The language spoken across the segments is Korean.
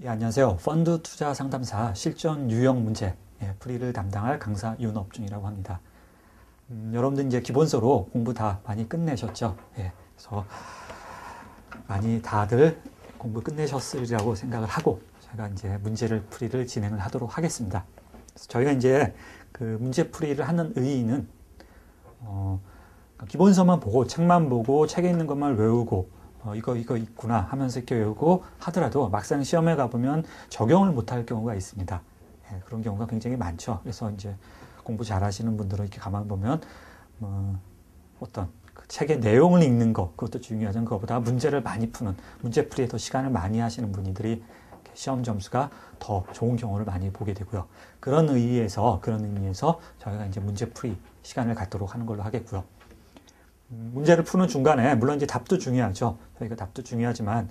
예, 안녕하세요. 펀드 투자 상담사 실전 유형 문제 풀이를 담당할 강사 윤업중이라고 합니다. 여러분들 이제 기본서로 공부 다 많이 끝내셨죠? 그래서 많이 다들 공부 끝내셨으리라고 생각을 하고 제가 이제 문제를 풀이를 진행을 하도록 하겠습니다. 그래서 저희가 이제 그 문제 풀이를 하는 의의는 기본서만 보고 책만 보고 책에 있는 것만 외우고 이거 있구나 하면서 이렇게 외우고 하더라도 막상 시험에 가보면 적용을 못할 경우가 있습니다. 그런 경우가 굉장히 많죠. 그래서 이제 공부 잘 하시는 분들은 이렇게 가만 보면 어떤 그 책의 내용을 읽는 것 그것도 중요하지만 그것보다 문제를 많이 푸는 문제풀이에 더 시간을 많이 하시는 분들이 시험 점수가 더 좋은 경우를 많이 보게 되고요. 그런 의미에서 저희가 이제 문제풀이 시간을 갖도록 하는 걸로 하겠고요. 문제를 푸는 중간에 물론 이제 답도 중요하죠. 저희가 답도 중요하지만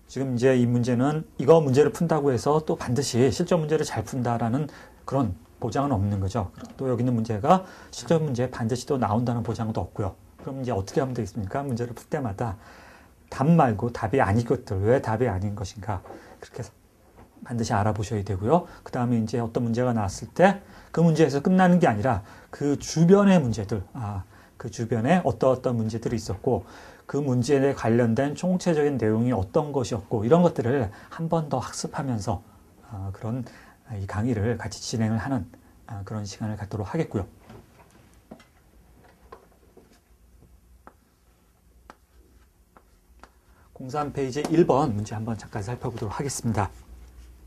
지금 이제 이 문제는 이거 문제를 푼다고 해서 또 반드시 실전 문제를 잘 푼다라는 그런 보장은 없는 거죠. 또 여기 있는 문제가 실전 문제에 반드시 또 나온다는 보장도 없고요. 그럼 이제 어떻게 하면 되겠습니까? 문제를 풀 때마다 답 말고 답이 아닌 것들, 왜 답이 아닌 것인가 그렇게 해서 반드시 알아보셔야 되고요. 그 다음에 이제 어떤 문제가 나왔을 때 그 문제에서 끝나는 게 아니라 그 주변의 문제들, 그 주변에 어떤 문제들이 있었고 그 문제에 관련된 총체적인 내용이 어떤 것이었고 이런 것들을 한 번 더 학습하면서 그런 이 강의를 같이 진행을 하는 그런 시간을 갖도록 하겠고요. (03페이지) 1번 문제 한번 잠깐 살펴보도록 하겠습니다.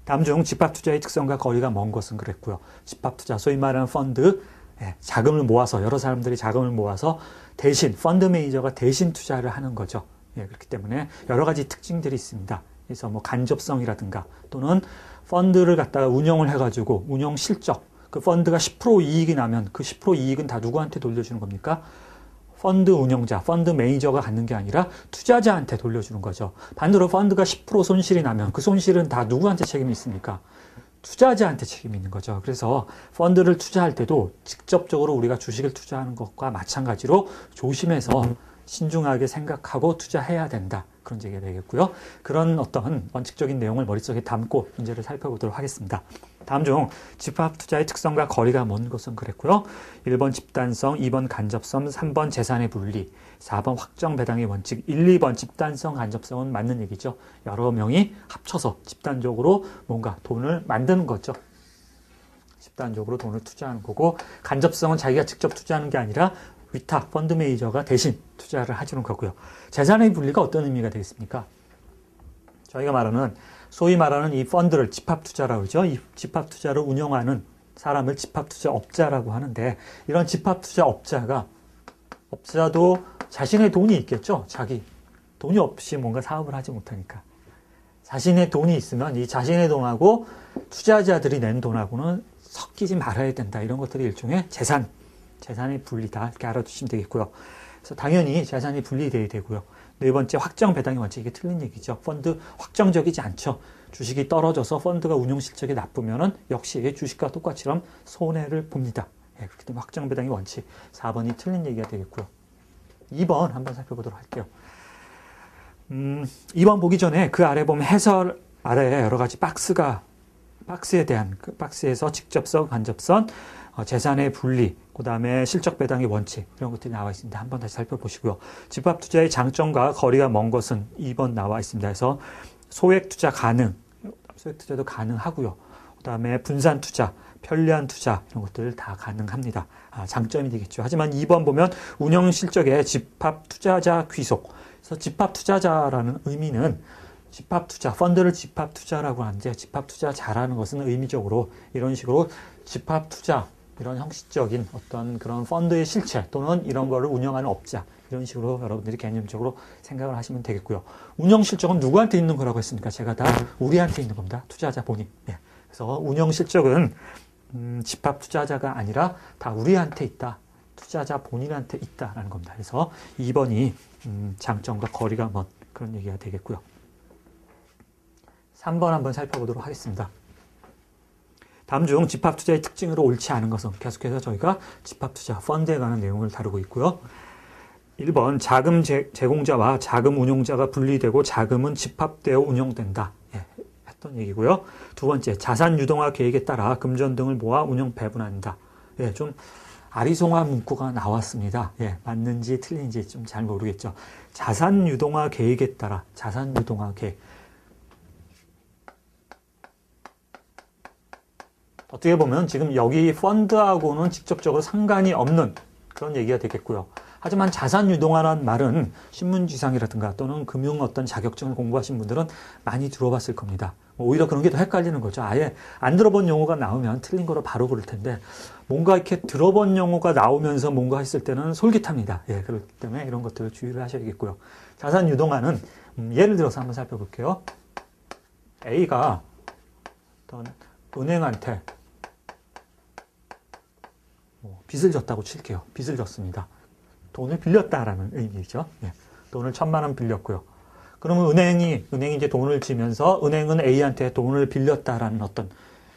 다음 중 집합투자의 특성과 거리가 먼 것은 그랬고요. 집합투자, 소위 말하는 펀드, 자금을 모아서 여러 사람들이 자금을 모아서 대신 펀드 매니저가 대신 투자를 하는 거죠. 그렇기 때문에 여러 가지 특징들이 있습니다. 그래서 뭐 간접성이라든가 또는 펀드를 갖다가 운영을 해가지고 운영 실적, 그 펀드가 10% 이익이 나면 그 10% 이익은 다 누구한테 돌려주는 겁니까? 펀드 운영자, 펀드 매니저가 갖는 게 아니라 투자자한테 돌려주는 거죠. 반대로 펀드가 10% 손실이 나면 그 손실은 다 누구한테 책임이 있습니까? 투자자한테 책임이 있는 거죠. 그래서 펀드를 투자할 때도 직접적으로 우리가 주식을 투자하는 것과 마찬가지로 조심해서 신중하게 생각하고 투자해야 된다. 그런 얘기가 되겠고요. 그런 어떤 원칙적인 내용을 머릿속에 담고 문제를 살펴보도록 하겠습니다. 다음 중 집합투자의 특성과 거리가 먼 것은 그랬고요. 1번 집단성, 2번 간접성, 3번 재산의 분리, 4번 확정 배당의 원칙, 1, 2번 집단성, 간접성은 맞는 얘기죠. 여러 명이 합쳐서 집단적으로 뭔가 돈을 만드는 거죠. 집단적으로 돈을 투자하는 거고 간접성은 자기가 직접 투자하는 게 아니라 위탁, 펀드 매니저가 대신 투자를 해주는 거고요. 재산의 분리가 어떤 의미가 되겠습니까? 저희가 말하는 소위 말하는 이 펀드를 집합투자라고 그러죠. 이 집합투자를 운영하는 사람을 집합투자업자라고 하는데 이런 업자도 자신의 돈이 있겠죠. 자기 돈이 없이 뭔가 사업을 하지 못하니까. 자신의 돈이 있으면 이 자신의 돈하고 투자자들이 낸 돈하고는 섞이지 말아야 된다. 이런 것들이 일종의 재산의 분리다. 이렇게 알아두시면 되겠고요. 그래서 당연히 재산이 분리돼야 되고요. 네 번째, 확정 배당의 원칙. 이게 틀린 얘기죠. 펀드 확정적이지 않죠. 주식이 떨어져서 펀드가 운용 실적이 나쁘면은 역시 주식과 똑같이럼 손해를 봅니다. 그렇기 때문에 확정 배당의 원칙. 4번이 틀린 얘기가 되겠고요. 2번 한번 살펴보도록 할게요. 2번 보기 전에 그 아래 보면 해설 아래에 여러 가지 박스에 대한 그 박스에서 직접성, 간접성, 재산의 분리, 그 다음에 실적 배당의 원칙 이런 것들이 나와 있습니다. 한번 다시 살펴보시고요. 집합투자의 장점과 거리가 먼 것은 2번 나와 있습니다. 그래서 소액투자도 가능하고요. 그 다음에 분산투자, 편리한 투자 이런 것들 다 가능합니다. 장점이 되겠죠. 하지만 2번 보면 운영실적의 집합투자자 귀속. 그래서 집합투자자라는 의미는 집합투자, 펀드를 집합투자라고 하는데 집합투자 잘하는 것은 의미적으로 이런 식으로 집합투자 이런 형식적인 어떤 그런 펀드의 실체 또는 이런 거를 운영하는 업자 이런 식으로 여러분들이 개념적으로 생각을 하시면 되겠고요. 운영 실적은 누구한테 있는 거라고 했습니까? 제가 다 우리한테 있는 겁니다. 투자자 본인. 그래서 운영 실적은 집합 투자자가 아니라 다 우리한테 있다. 투자자 본인한테 있다라는 겁니다. 그래서 2번이 장점과 거리가 먼 그런 얘기가 되겠고요. 3번 한번 살펴보도록 하겠습니다. 다음 중 집합투자의 특징으로 옳지 않은 것은 계속해서 저희가 집합투자, 펀드에 관한 내용을 다루고 있고요. 1번 자금 제공자와 자금 운용자가 분리되고 자금은 집합되어 운용된다. 했던 얘기고요. 두 번째, 자산 유동화 계획에 따라 금전 등을 모아 운영 배분한다. 예, 좀 아리송한 문구가 나왔습니다. 예, 맞는지 틀린지 좀 잘 모르겠죠. 자산 유동화 계획에 따라, 자산 유동화 계획. 어떻게 보면 지금 여기 펀드하고는 직접적으로 상관이 없는 그런 얘기가 되겠고요. 하지만 자산 유동화라는 말은 신문지상이라든가 또는 금융 어떤 자격증을 공부하신 분들은 많이 들어봤을 겁니다. 오히려 그런 게 더 헷갈리는 거죠. 아예 안 들어본 용어가 나오면 틀린 거로 바로 그럴 텐데 뭔가 이렇게 들어본 용어가 나오면서 뭔가 했을 때는 솔깃합니다. 예, 그렇기 때문에 이런 것들을 주의를 하셔야겠고요. 자산 유동화는 예를 들어서 한번 살펴볼게요. A가 어떤 은행한테 빚을 졌다고 칠게요. 빚을 졌습니다. 돈을 빌렸다라는 의미죠. 예, 돈을 1,000만 원 빌렸고요. 그러면 은행이 이제 돈을 지면서 은행은 A한테 돈을 빌렸다라는 어떤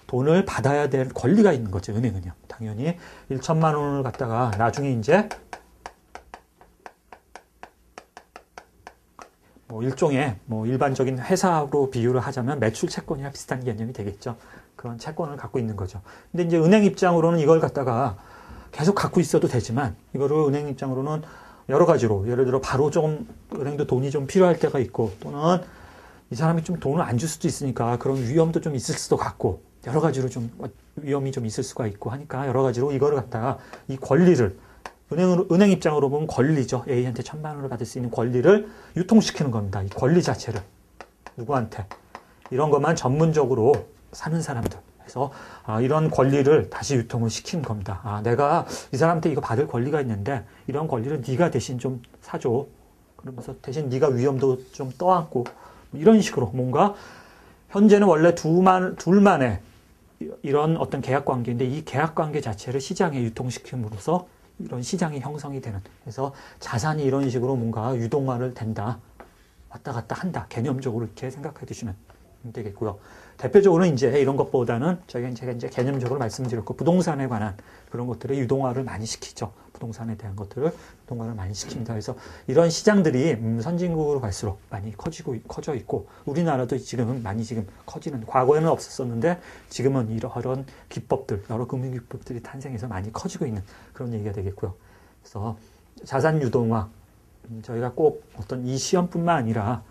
돈을 받아야 될 권리가 있는 거죠. 은행은요. 당연히 1,000만 원을 갖다가 나중에 이제 일종의 일반적인 회사로 비유를 하자면 매출 채권이랑 비슷한 개념이 되겠죠. 그런 채권을 갖고 있는 거죠. 근데 이제 은행 입장으로는 이걸 갖다가 계속 갖고 있어도 되지만 이거를 은행 입장으로는 여러 가지로 예를 들어 바로 좀 은행도 돈이 좀 필요할 때가 있고 또는 이 사람이 좀 돈을 안 줄 수도 있으니까 그런 위험도 좀 있을 수도 같고 여러 가지로 좀 위험이 좀 있을 수가 있고 하니까 여러 가지로 이거를 갖다가 이 권리를 은행 입장으로 보면 권리죠. A한테 1,000만 원을 받을 수 있는 권리를 유통시키는 겁니다. 이 권리 자체를 누구한테 이런 것만 전문적으로 사는 사람들 그래서 이런 권리를 다시 유통을 시키는 겁니다. 내가 이 사람한테 이거 받을 권리가 있는데 이런 권리를 네가 대신 좀 사줘. 그러면서 대신 네가 위험도 좀 떠안고 이런 식으로 뭔가 현재는 원래 둘만의 이런 어떤 계약 관계인데 이 계약 관계 자체를 시장에 유통시킴으로써 이런 시장이 형성이 되는 그래서 자산이 이런 식으로 뭔가 유동화를 된다. 왔다 갔다 한다. 개념적으로 이렇게 생각해 두시면 되겠고요. 대표적으로는 이제 이런 것보다는 제가 이제 개념적으로 말씀드렸고 부동산에 관한 그런 것들을 유동화를 많이 시키죠. 부동산에 대한 것들을 유동화를 많이 시킵니다. 그래서 이런 시장들이 선진국으로 갈수록 많이 커져 있고 우리나라도 지금 커지는 과거에는 없었었는데 지금은 이런 기법들 여러 금융 기법들이 탄생해서 많이 커지고 있는 그런 얘기가 되겠고요. 그래서 자산 유동화 저희가 꼭 어떤 이 시험뿐만 아니라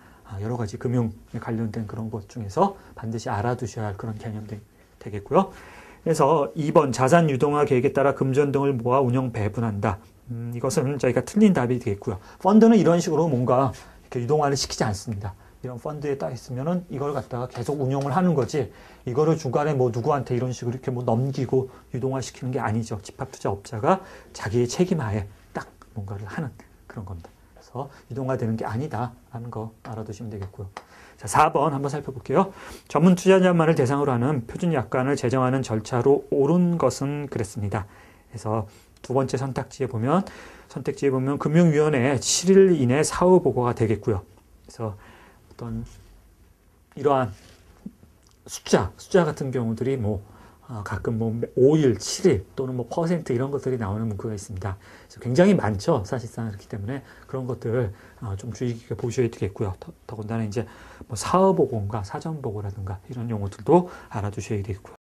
여러 가지 금융에 관련된 그런 것 중에서 반드시 알아두셔야 할 그런 개념들이 되겠고요. 그래서 2번 자산 유동화 계획에 따라 금전 등을 모아 운영 배분한다. 이것은 저희가 틀린 답이 되겠고요. 펀드는 이런 식으로 뭔가 이렇게 유동화를 시키지 않습니다. 이런 펀드에 딱 있으면은 이걸 갖다가 계속 운용을 하는 거지. 이거를 중간에 누구한테 이런 식으로 이렇게 넘기고 유동화 시키는 게 아니죠. 집합투자업자가 자기의 책임하에 딱 뭔가를 하는 그런 겁니다. 유동화되는 게 아니다라는 거 알아두시면 되겠고요. 자, 4번 한번 살펴볼게요. 전문 투자자만을 대상으로 하는 표준 약관을 제정하는 절차로 옳은 것은 그랬습니다. 그래서 두 번째 선택지에 보면 금융위원회 7일 이내 사후 보고가 되겠고요. 그래서 어떤 이러한 숫자 같은 경우들이 가끔 5일, 7일 또는 퍼센트 이런 것들이 나오는 문구가 있습니다. 그래서 굉장히 많죠. 사실상 그렇기 때문에 그런 것들 좀 주의 깊게 보셔야 되겠고요. 더군다나 이제 사후보고인가 사전보고라든가 이런 용어들도 알아두셔야 되겠고요.